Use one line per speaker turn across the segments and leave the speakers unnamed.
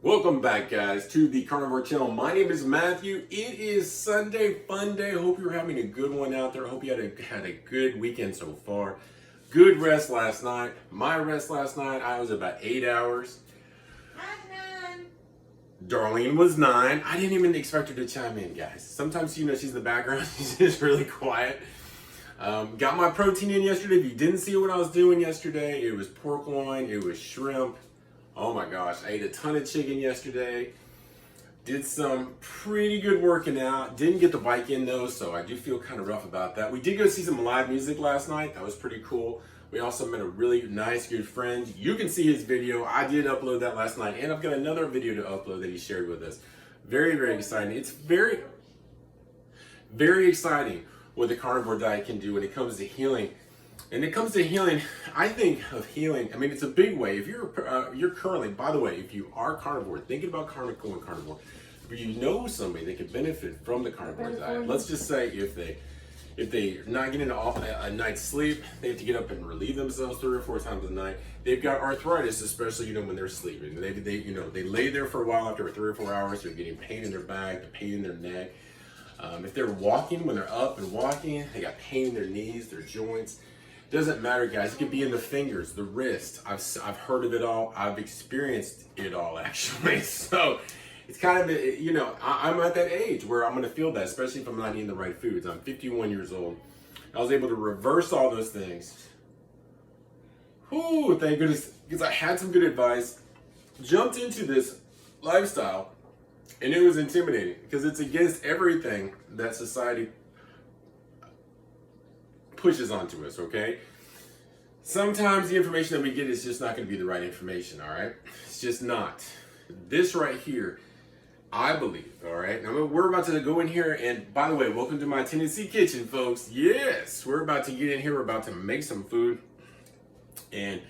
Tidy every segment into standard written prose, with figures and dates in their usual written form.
Welcome back, guys, to the Carnivore Channel. My name is Matthew. It is Sunday Fun Day. Hope you're having a good one out there. Hope you had a good weekend so far. Good rest last night. My rest last night, I was about 8 hours. Darlene was 9. I didn't even expect her to chime in, guys. Sometimes, she's in the background. She's just really quiet. Got my protein in yesterday. If you didn't see what I was doing yesterday, it was pork loin, it was shrimp. Oh my gosh, I ate a ton of chicken yesterday. Did some pretty good working out. Didn't get the bike in though, so I do feel kind of rough about that. We did go see some live music last night. That was pretty cool. We also met a really nice, good friend. You can see his video. I did upload that last night, and I've got another video to upload that he shared with us. Very, very exciting. It's very, very exciting what the carnivore diet can do when it comes to healing. And it comes to healing, I think of healing, it's a big way. If you're currently, by the way, if you are carnivore, thinking about going carnivore, if you know somebody that could benefit from the carnivore diet, let's just say if they're not getting a night's sleep, they have to get up and relieve themselves 3 or 4 times a night. They've got arthritis, especially when they're sleeping. They lay there for a while after 3 or 4 hours. They're getting pain in their back, pain in their neck. If they're walking, when they're up and walking, they got pain in their knees, their joints. Doesn't matter, guys. It could be in the fingers, the wrist. I've heard of it all. I've experienced it all, actually. So it's kind of, I'm at that age where I'm going to feel that, especially if I'm not eating the right foods. I'm 51 years old. I was able to reverse all those things. Whew, thank goodness, because I had some good advice. Jumped into this lifestyle, and it was intimidating because it's against everything that society pushes onto us, okay? Sometimes the information that we get is just not going to be the right information, all right? It's just not. This right here, I believe, all right? Now, we're about to go in here, and by the way, welcome to my Tennessee kitchen, folks. Yes, we're about to get in here. We're about to make some food. And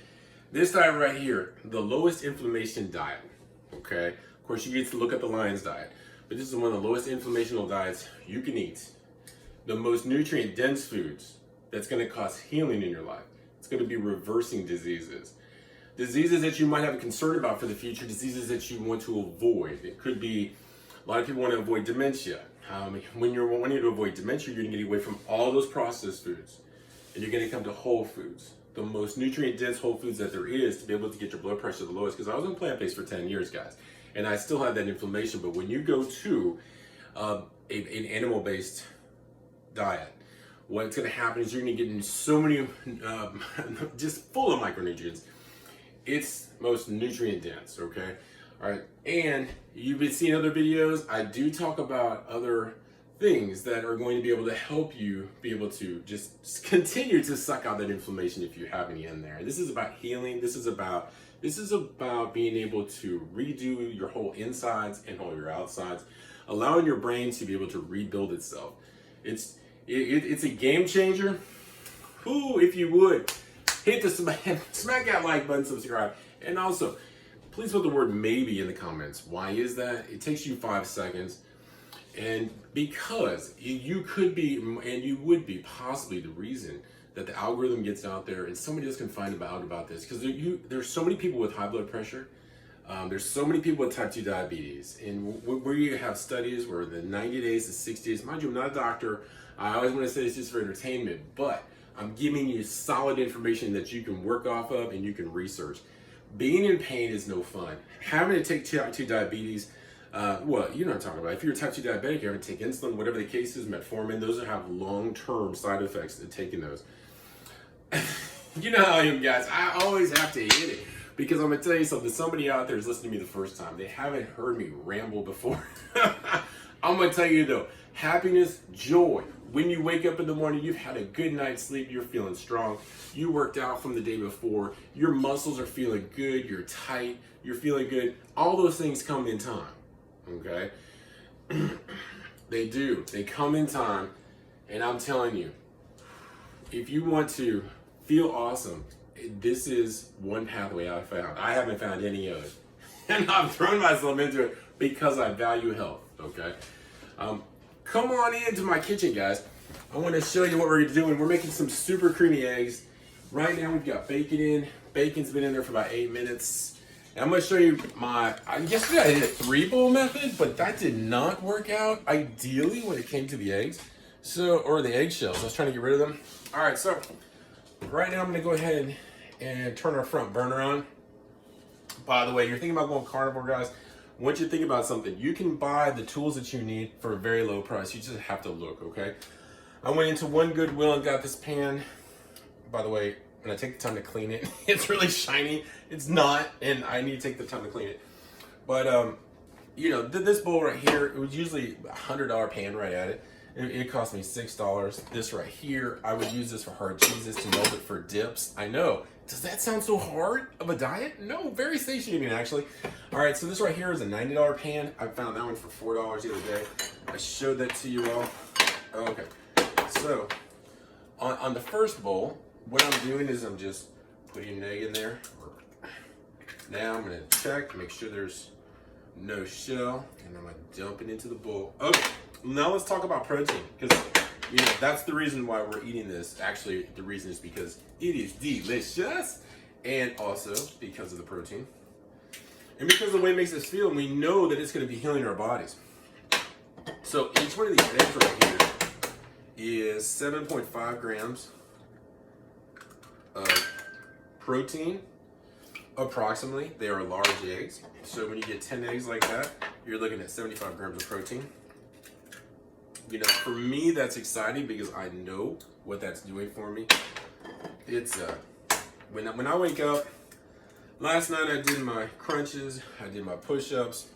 this diet right here, the lowest inflammation diet, okay? Of course, you get to look at the Lions diet, but this is one of the lowest inflammational diets you can eat. The most nutrient-dense foods that's going to cause healing in your life. It's going to be reversing diseases. Diseases that you might have a concern about for the future, diseases that you want to avoid. It could be, a lot of people want to avoid dementia. When you're wanting to avoid dementia, you're going to get away from all those processed foods. And you're going to come to whole foods. The most nutrient-dense whole foods that there is to be able to get your blood pressure the lowest. Because I was on plant-based for 10 years, guys. And I still have that inflammation. But when you go to an animal-based diet, what's going to happen is you're going to get in so many, just full of micronutrients. It's most nutrient dense, okay? All right, and you've been seeing other videos. I do talk about other things that are going to be able to help you be able to just continue to suck out that inflammation if you have any in there. This is about healing. This is about being able to redo your whole insides and all your outsides, allowing your brain to be able to rebuild itself. It's a game changer. Who, if you would, hit the smack that like button, subscribe, and also, please put the word maybe in the comments. Why is that? It takes you 5 seconds, and because you could be, and you would be possibly the reason that the algorithm gets out there and somebody else can find out about this, because there's so many people with high blood pressure. There's so many people with type 2 diabetes, and where you have studies where the 90 days to 60 days, mind you, I'm not a doctor. I always want to say it's just for entertainment, but I'm giving you solid information that you can work off of and you can research. Being in pain is no fun. Having to take type 2 diabetes, well, you know what I'm talking about. If you're a type 2 diabetic, you're having to take insulin, whatever the case is, metformin, those have long-term side effects to taking those. You know how I am, guys. I always have to hit it. Because I'm going to tell you something, somebody out there is listening to me the first time. They haven't heard me ramble before. I'm going to tell you though, happiness, joy. When you wake up in the morning, you've had a good night's sleep, you're feeling strong, you worked out from the day before, your muscles are feeling good, you're tight, you're feeling good. All those things come in time, okay? They do. They come in time, and I'm telling you, if you want to feel awesome, this is one pathway I found. I haven't found any other. And I've thrown myself into it because I value health, okay? Come on into my kitchen, guys. I want to show you what we're doing. We're making some super creamy eggs. Right now we've got bacon in. Bacon's been in there for about 8 minutes. And I'm gonna show you yesterday I did a 3-bowl method, but that did not work out ideally when it came to the eggs. Or the eggshells. I was trying to get rid of them. All right, so right now I'm gonna go ahead and turn our front burner on. By the way, you're thinking about going carnivore, guys. I want you to think about something. You can buy the tools that you need for a very low price. You just have to look, okay? I went into one Goodwill and got this pan. By the way, when I take the time to clean it, it's really shiny. It's not, and I need to take the time to clean it. But, you know, this bowl right here, it was usually a $100 pan right at it. It cost me $6. This right here, I would use this for hard cheeses to melt it for dips. I know. Does that sound so hard of a diet? No, very satiating actually. All right, so this right here is a $90 pan. I found that one for $4 the other day. I showed that to you all. Okay, so on the first bowl, what I'm doing is I'm just putting an egg in there. Now I'm gonna check, make sure there's no shell, and I'm gonna dump it into the bowl. Okay. Now let's talk about protein, because you know that's the reason why we're eating this. Actually, the reason is because it is delicious, and also because of the protein, and because of the way it makes us feel, and we know that it's going to be healing our bodies. So each one of these eggs right here is 7.5 grams of protein, approximately. They are large eggs, so when you get 10 eggs like that, you're looking at 75 grams of protein. You know, for me, that's exciting because I know what that's doing for me. It's when I wake up. Last night I did my crunches. I did my push-ups.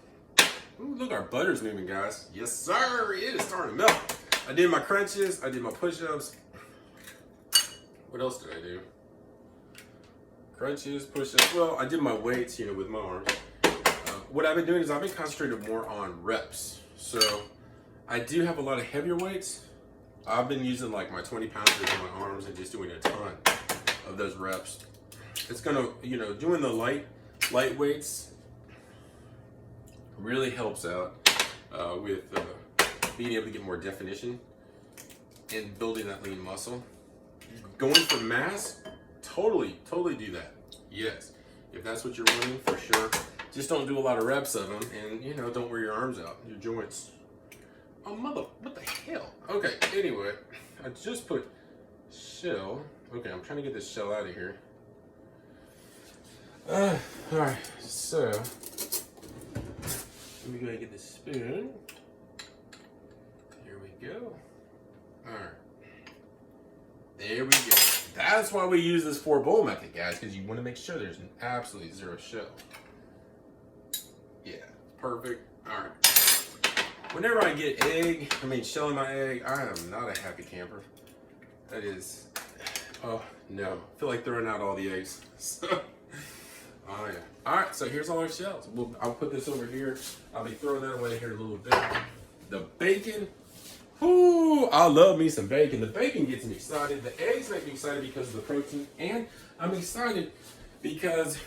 Ooh, look, our butter's moving, guys. Yes, sir. It is starting to melt. I did my crunches. I did my push-ups. What else did I do? Crunches, push-ups. Well, I did my weights, you know, with my arms. What I've been doing is I've been concentrated more on reps. So I do have a lot of heavier weights. I've been using like my 20 pounders on my arms and just doing a ton of those reps. It's gonna, you know, doing the light weights really helps out with being able to get more definition and building that lean muscle. Going for mass, totally do that. Yes, if that's what you're wanting, for sure. Just don't do a lot of reps of them, and you know, don't wear your arms out, your joints. Oh, what the hell? Okay, anyway, I just put shell. Okay, I'm trying to get this shell out of here. All right, so let me go ahead and get this spoon. Here we go. All right, there we go. That's why we use this 4-bowl method, guys, because you want to make sure there's absolutely zero shell. Yeah, perfect. All right. Whenever I get shell in my egg, I am not a happy camper. That is, oh no, I feel like throwing out all the eggs. So, oh yeah. All right, so here's all our shells. I'll put this over here. I'll be throwing that away here in a little bit. The bacon, whoo, I love me some bacon. The bacon gets me excited. The eggs make me excited because of the protein, and I'm excited because,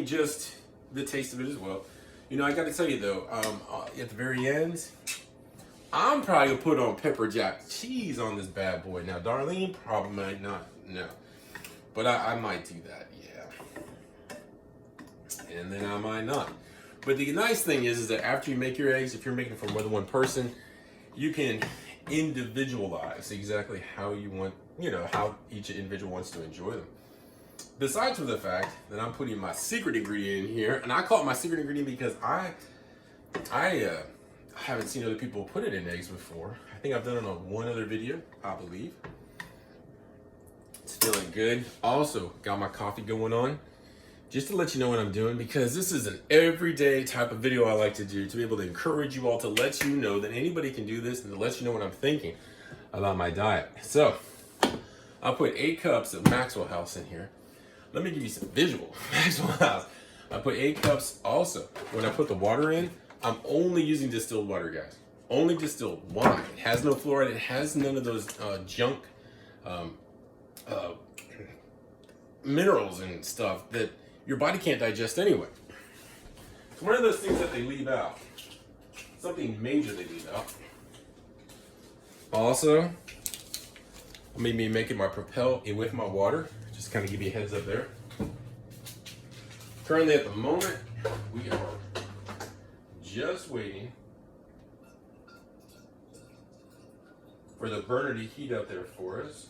just the taste of it as well. You know, I got to tell you though, at the very end, I'm probably gonna put on pepper jack cheese on this bad boy. Now, Darlene probably might not, no, but I might do that, yeah. And then I might not. But the nice thing is that after you make your eggs, if you're making it for more than one person, you can individualize exactly how you want, you know, how each individual wants to enjoy them. Besides from the fact that I'm putting my secret ingredient in here, and I call it my secret ingredient because I haven't seen other people put it in eggs before. I think I've done it on one other video, I believe. It's feeling good. Also, got my coffee going on. Just to let you know what I'm doing, because this is an everyday type of video I like to do, to be able to encourage you all, to let you know that anybody can do this, and to let you know what I'm thinking about my diet. So, I'll put 8 cups of Maxwell House in here. Let me give you some visual. Maxwell House. I put 8 cups also. When I put the water in, I'm only using distilled water, guys. Only distilled. Why? It has no fluoride. It has none of those junk minerals and stuff that your body can't digest anyway. It's one of those things that they leave out. Something major they leave out. Also, I'm going to be making my Propel with my water. Just kind of give you a heads up there. Currently at the moment, we are just waiting for the burner to heat up there for us.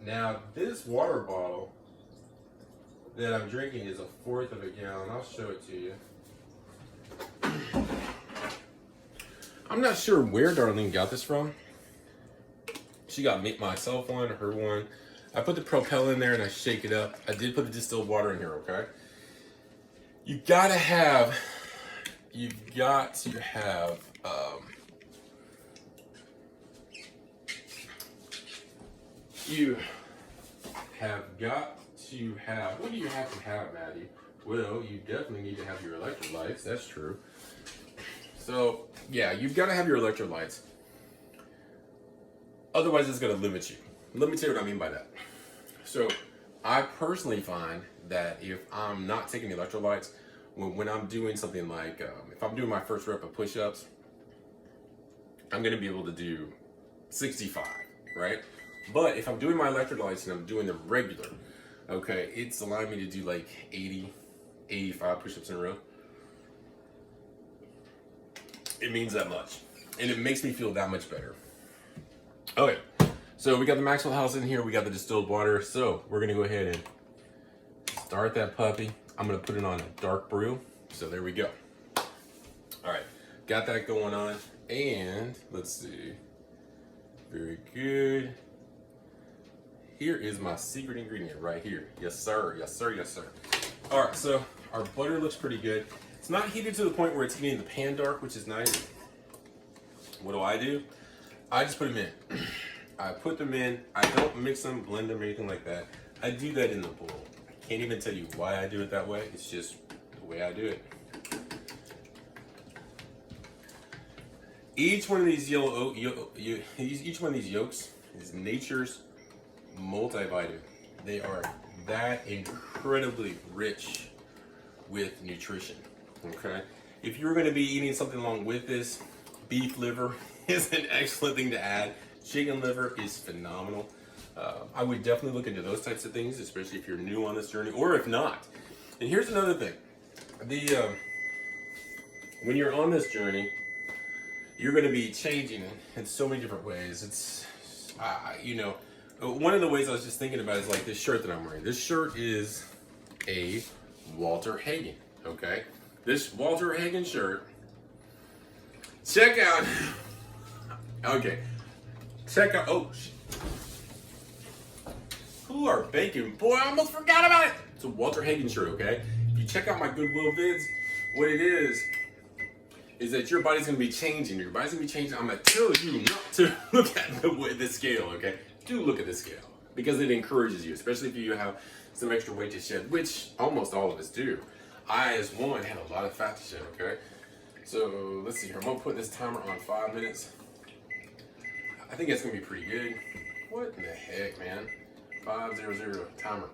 Now, this water bottle that I'm drinking is 1/4 of a gallon. I'll show it to you. I'm not sure where Darlene got this from. She got myself one, her one. I put the Propel in there and I shake it up. I did put the distilled water in here, okay? You've got to have you have got to have, what do you have to have, Maddie? Well, you definitely need to have your electrolytes, that's true. So, yeah, you've got to have your electrolytes. Otherwise, it's going to limit you. Let me tell you what I mean by that. So, I personally find that if I'm not taking electrolytes, when I'm doing something like, if I'm doing my first rep of push-ups, I'm going to be able to do 65, right? But if I'm doing my electrolytes and I'm doing them regular, okay, it's allowing me to do like 80, 85 push-ups in a row. It means that much. And it makes me feel that much better. Okay, so we got the Maxwell House in here. We got the distilled water. So we're going to go ahead and start that puppy. I'm going to put it on a dark brew. So there we go. All right, got that going on. And let's see. Very good. Here is my secret ingredient right here. Yes, sir. Yes, sir. Yes, sir. All right, so our butter looks pretty good. It's not heated to the point where it's heating the pan dark, which is nice. What do? I just put them in. I put them in. I don't mix them, blend them, or anything like that. I do that in the bowl. I can't even tell you why I do it that way. It's just the way I do it. Each one of these each one of these yolks is nature's multivitamin. They are that incredibly rich with nutrition. Okay, if you're going to be eating something along with this, beef liver is an excellent thing to add. Chicken liver is phenomenal. I would definitely look into those types of things, especially if you're new on this journey, or if not. And here's another thing: when you're on this journey, you're going to be changing in so many different ways. It's one of the ways I was just thinking about is like this shirt that I'm wearing. This shirt is a Walter Hagen. Okay, this Walter Hagen shirt. Check out. Okay, check out. Oh, who are baking? Boy, I almost forgot about it. It's a Walter Hagen shirt. Okay, if you check out my Goodwill vids, what it is that your body's gonna be changing. Your body's gonna be changing. I'm gonna tell you not to look at the scale. Okay, do look at the scale because it encourages you, especially if you have some extra weight to shed, which almost all of us do. I, as one, had a lot of fat to shed. Okay. So let's see here. I'm gonna put this timer on 5 minutes. I think it's gonna be pretty good. What in the heck, man? 5:00 timer.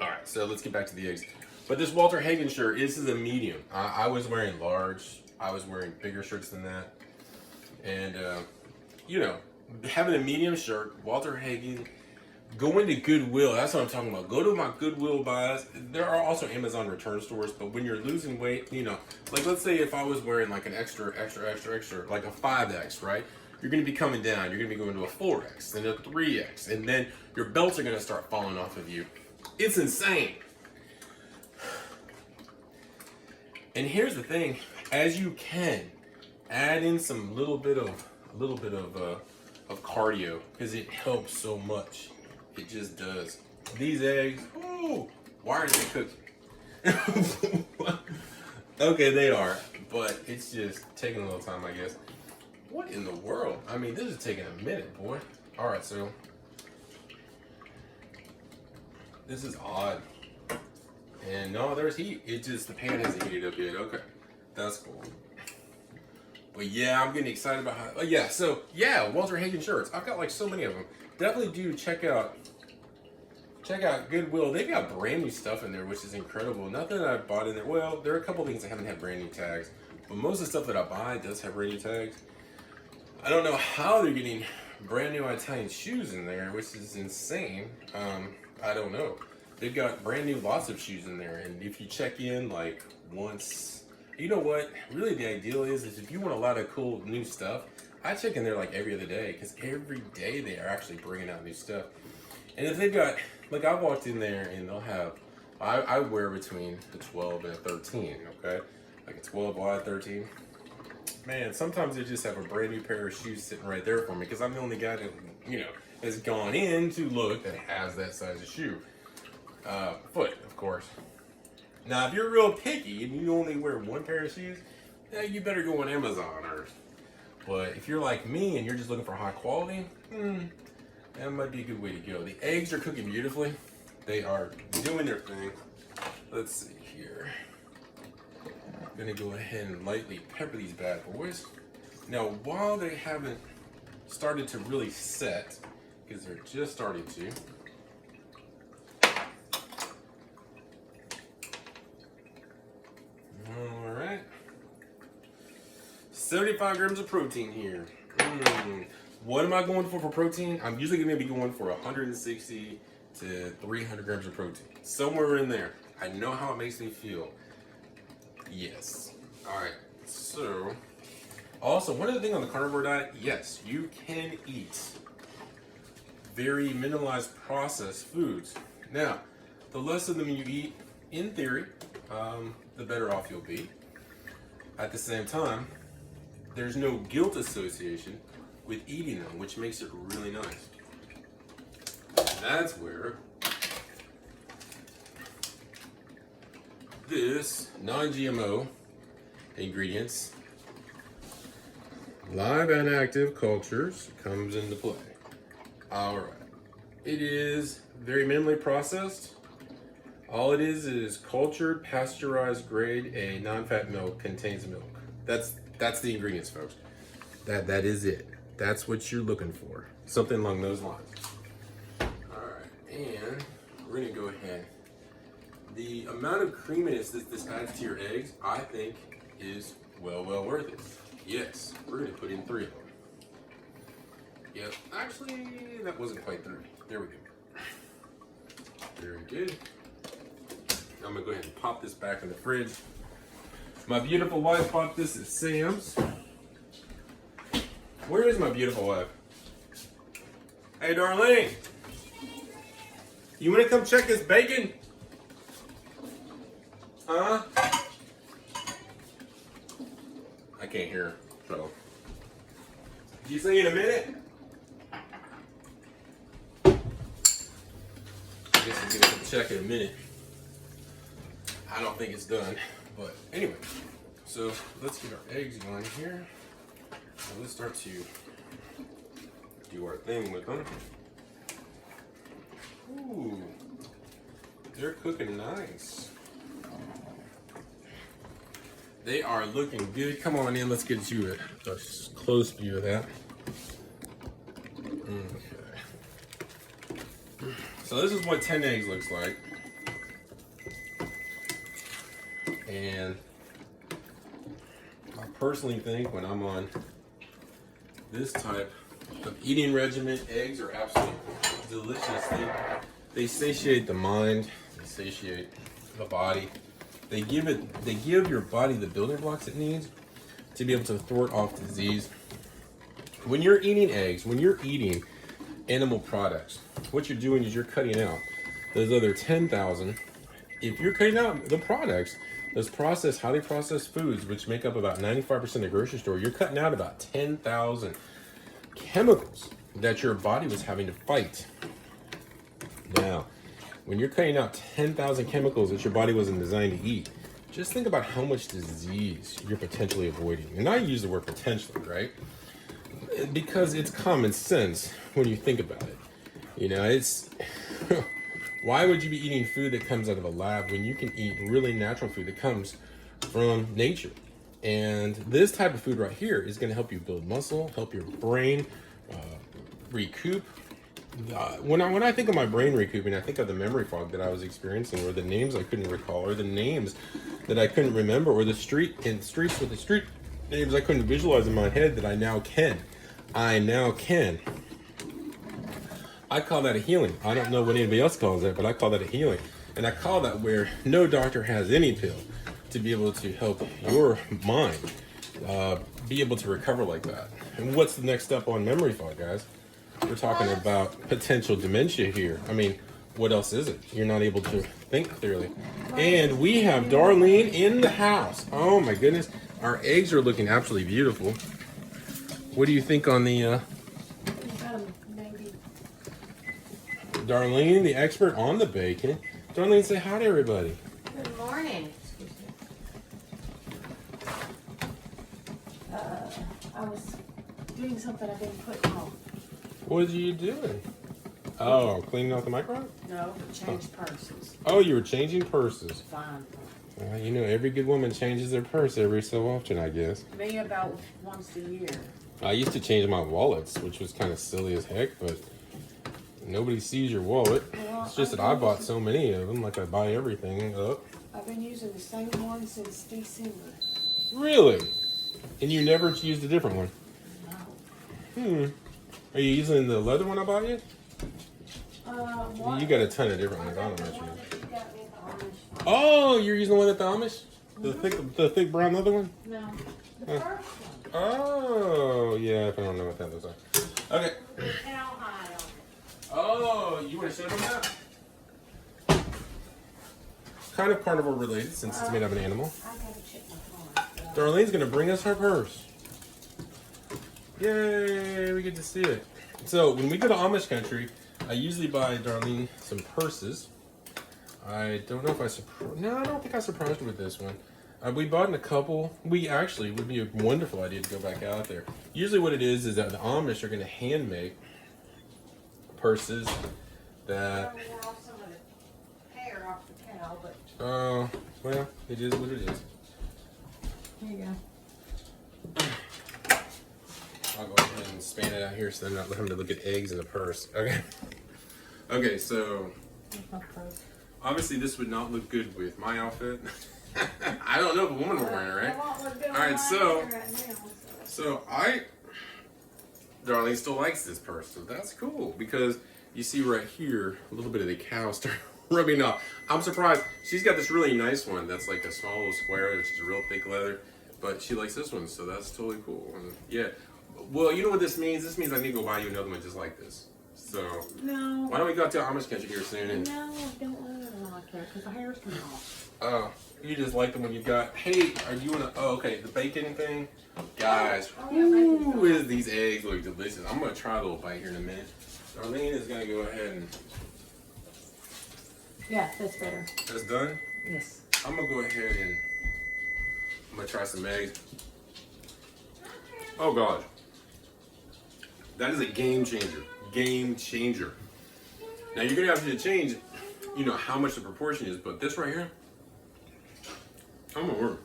All right, so let's get back to the eggs. But this Walter Hagen shirt, this is a medium. I was wearing large. I was wearing bigger shirts than that. And having a medium shirt, Walter Hagen. Go into Goodwill. That's what I'm talking about. Go to my Goodwill buys. There are also Amazon return stores, but when you're losing weight, like let's say if I was wearing like an extra, like a 5X, right? You're going to be coming down. You're going to be going to a 4X, then a 3X, and then your belts are going to start falling off of you. It's insane. And here's the thing: as you can, add in some little bit of cardio because it helps so much. It just does. These eggs, ooh, why aren't they cooking? Okay, they are, but it's just taking a little time, I guess. What in the world? I mean, this is taking a minute, boy. All right, so this is odd. And no, there's heat. It's just the pan hasn't heated up yet. Okay, that's cool. But yeah, I'm getting excited about how. Walter Hagen shirts. I've got like so many of them. Definitely do check out Goodwill. They've got brand new stuff in there, which is incredible. Nothing that I bought in there. Well, there are a couple things that haven't had brand new tags, but most of the stuff that I buy does have brand new tags. I don't know how they're getting brand new Italian shoes in there, which is insane. I don't know. They've got brand new lots of shoes in there, and if you check in like once, you know what? Really, the ideal is if you want a lot of cool new stuff, I check in there like every other day, because every day they are actually bringing out new stuff. And if they've got, like, I walked in there and they'll have, I wear between the 12 and a 13, okay? Like a 12 wide, 13. Man, sometimes they just have a brand new pair of shoes sitting right there for me, because I'm the only guy that, you know, has gone in to look that has that size of shoe. Foot, of course. Now, if you're real picky and you only wear one pair of shoes, you better go on Amazon. But if you're like me and you're just looking for high quality, that might be a good way to go. The eggs are cooking beautifully. They are doing their thing. Let's see here. I'm gonna go ahead and lightly pepper these bad boys. Now, while they haven't started to really set, because they're just starting to, all right, 75 grams of protein here. What am I going for protein? I'm usually going to be going for 160 to 300 grams of protein. Somewhere in there. I know how it makes me feel. Yes. All right. So, also, one other thing on the carnivore diet, yes, you can eat very minimalized processed foods. Now, the less of them you eat, in theory, the better off you'll be. At the same time, there's no guilt association with eating them, which makes it really nice. And that's where this non-GMO ingredients, live and active cultures, comes into play. All right. It is very minimally processed. All it is cultured, pasteurized grade A non-fat milk contains milk. That's the ingredients, folks. That is it. That's what you're looking for. Something along those lines. All right, and we're gonna go ahead. The amount of creaminess that this adds to your eggs, I think, is well worth it. Yes, we're gonna put in 3 of them. Yep, actually, that wasn't quite 3. There we go. Very good. I'm gonna go ahead and pop this back in the fridge. My beautiful wife bought this at Sam's. Where is my beautiful wife? Hey, Darlene. You wanna come check this bacon? Huh? I can't hear her, so. Did you say in a minute? I guess I'm gonna come check in a minute. I don't think it's done, but anyway. So let's get our eggs going here. So let's start to do our thing with them. Ooh, they're cooking nice. They are looking good. Come on in, let's get you a close view of that. Okay. So this is what 10 eggs looks like. And I personally think when I'm on this type of eating regimen, eggs are absolutely delicious. They satiate the mind, they satiate the body. They give your body the building blocks it needs to be able to thwart off disease. When you're eating eggs, when you're eating animal products, what you're doing is you're cutting out those other 10,000. If you're cutting out the products, those processed, highly processed foods, which make up about 95% of the grocery store, you're cutting out about 10,000 chemicals that your body was having to fight. Now, when you're cutting out 10,000 chemicals that your body wasn't designed to eat, just think about how much disease you're potentially avoiding. And I use the word potentially, right? Because it's common sense when you think about it. You know, it's... Why would you be eating food that comes out of a lab when you can eat really natural food that comes from nature? And this type of food right here is going to help you build muscle, help your brain recoup. When I think of my brain recouping, I think of the memory fog that I was experiencing, or the names I couldn't recall, or the names that I couldn't remember, or the streets with the street names I couldn't visualize in my head that I now can. I now can. I call that a healing. I don't know what anybody else calls that, but I call that a healing. And I call that where no doctor has any pill to be able to help your mind be able to recover like that. And what's the next step on memory fog, guys? We're talking about potential dementia here. I mean, what else is it? You're not able to think clearly. And we have Darlene in the house. Oh my goodness. Our eggs are looking absolutely beautiful. What do you think on the... Darlene, the expert on the bacon. Darlene, say hi to everybody.
Good morning. I was doing something I didn't put on.
What are you doing? Oh, cleaning out the microwave?
No, change purses.
Oh, you were changing purses.
Fine.
You know, every good woman changes their purse every so often, I guess.
Me about once a year.
I used to change my wallets, which was kind of silly as heck, but nobody sees your wallet.
Well,
It's just that I bought so many of them, like I buy everything up.
I've been using the same one since December.
Really? And you never used a different one?
No.
Are you using the leather one I bought you?
What?
You got a ton of different ones. I don't know what you
One
use.
that you got me at the Amish farm.
Oh, you're using the one at the Amish? The thick brown leather one?
No, the first one.
Oh, yeah, I don't know what that looks like. Okay.
How high on it?
Oh, you want to show them that? Kind of carnivore related since it's made of an animal.
I gotta check my phone.
Darlene's going to bring us her purse. Yay, we get to see it. So, when we go to Amish country, I usually buy Darlene some purses. I don't know if I don't think I surprised her with this one. We bought in a couple. We actually would be a wonderful idea to go back out there. Usually what it is that the Amish are going to hand make purses that...
I wore off some of the hair off the cow, but
Oh, well, it is what it is.
here you go.
I'll go ahead and span it out here so they're not having to look at eggs in the purse. Okay. Okay, so obviously this would not look good with my outfit. I don't know if a woman would wear it, right? Alright, so Darlene still likes this purse, so that's cool because you see right here a little bit of the cow start rubbing off. I'm surprised. She's got this really nice one that's like a small little square, which is a real thick leather, but she likes this one, so that's totally cool. And yeah. Well, you know what this means? This means I need to go buy you another one just like this. So,
No.
why don't we go out to Amish country here soon? And,
No, I don't want it like that because the hair's coming off.
oh, you just like the one you got. Hey, are you in a, oh, okay, the bacon thing? Guys, ooh, these eggs look delicious. I'm going to try a little bite here in a minute. Darlene is going to go ahead and,
Yeah, that's better.
that's done.
Yes.
I'm going to go ahead and, I'm going to try some eggs. Oh, gosh. That is a game changer. Game changer. Now you're gonna have to change, you know, how much the proportion is, but this right here, I'm gonna work.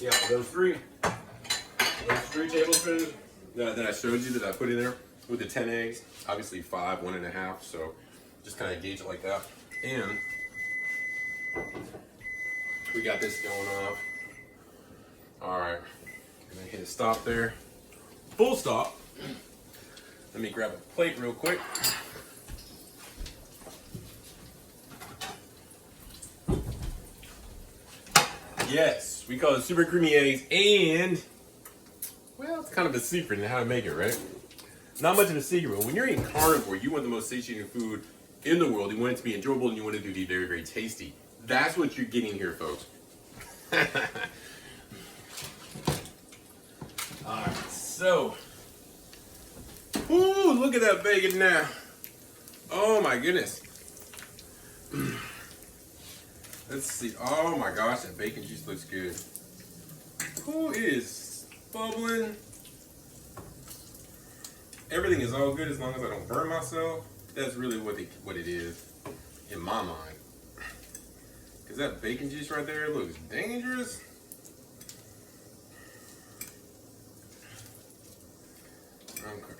Yeah, those three tablespoons that I showed you that I put in there with the 10 eggs, obviously 5, 1.5, so just kind of gauge it like that. And we got this going off. All right, gonna hit a stop there. Full stop. Let me grab a plate real quick. Yes, we call it super creamy eggs, and well, it's kind of a secret in how to make it, right? Not much of a secret, but when you're eating carnivore, you want the most satiating food in the world. You want it to be enjoyable, and you want it to be very, very tasty. That's what you're getting here, folks. All right, so. Ooh, look at that bacon now. Oh my goodness. Let's see. Oh my gosh, that bacon juice looks good. Ooh, it is bubbling. Everything is all good as long as I don't burn myself. That's really what it is in my mind. Because that bacon juice right there looks dangerous. Okay.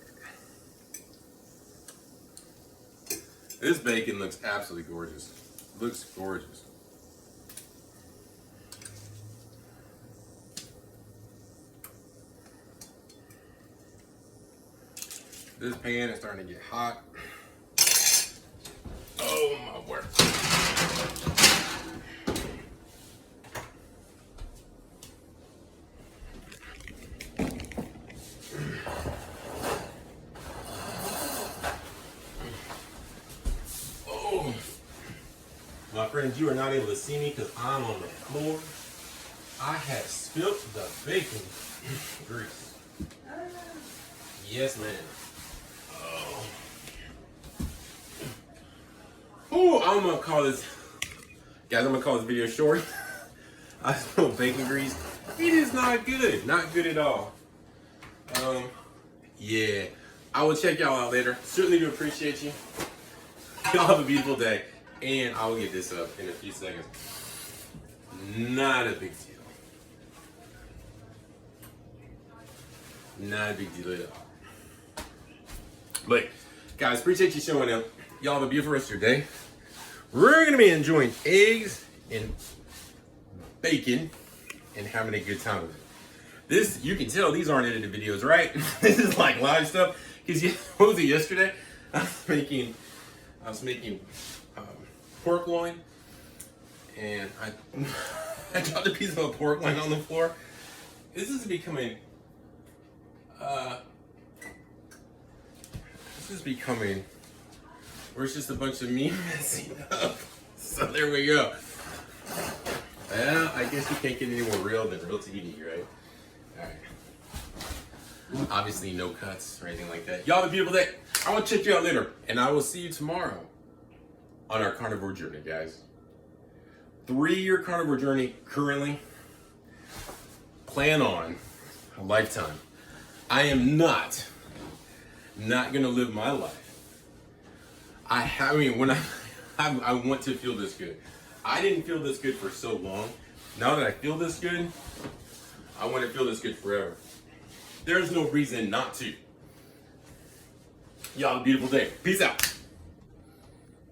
This bacon looks absolutely gorgeous. Looks gorgeous. This pan is starting to get hot. Oh my word. Oh. My friends, you are not able to see me because I'm on the floor. I have spilt the bacon grease. Yes, ma'am. Oh, I'm gonna call this, guys. I'm gonna call this video short. I spilled bacon grease. It is not good. Not good at all. Yeah. I will check y'all out later. Certainly do appreciate you. Y'all have a beautiful day, and I will get this up in a few seconds. Not a big deal. Not a big deal at all. But guys, appreciate you showing up. Y'all have a beautiful rest of your day. We're gonna be enjoying eggs and bacon and having a good time with it. This, you can tell these aren't edited videos, right? This is like live stuff. Because what was it yesterday? I was making pork loin, and I dropped a piece of a pork loin on the floor. This is becoming where it's just a bunch of meat messing up. So there we go. Well, I guess you can't get any more real than real Tahiti, right? Alright. Obviously no cuts or anything like that. Y'all have a beautiful day. I will check you out later. And I will see you tomorrow on our carnivore journey, guys. 3-year carnivore journey currently. Plan on a lifetime. I am not gonna live my life. I mean, when I want to feel this good. I didn't feel this good for so long. Now that I feel this good, I want to feel this good forever. There's no reason not to. Y'all have a beautiful day. Peace out.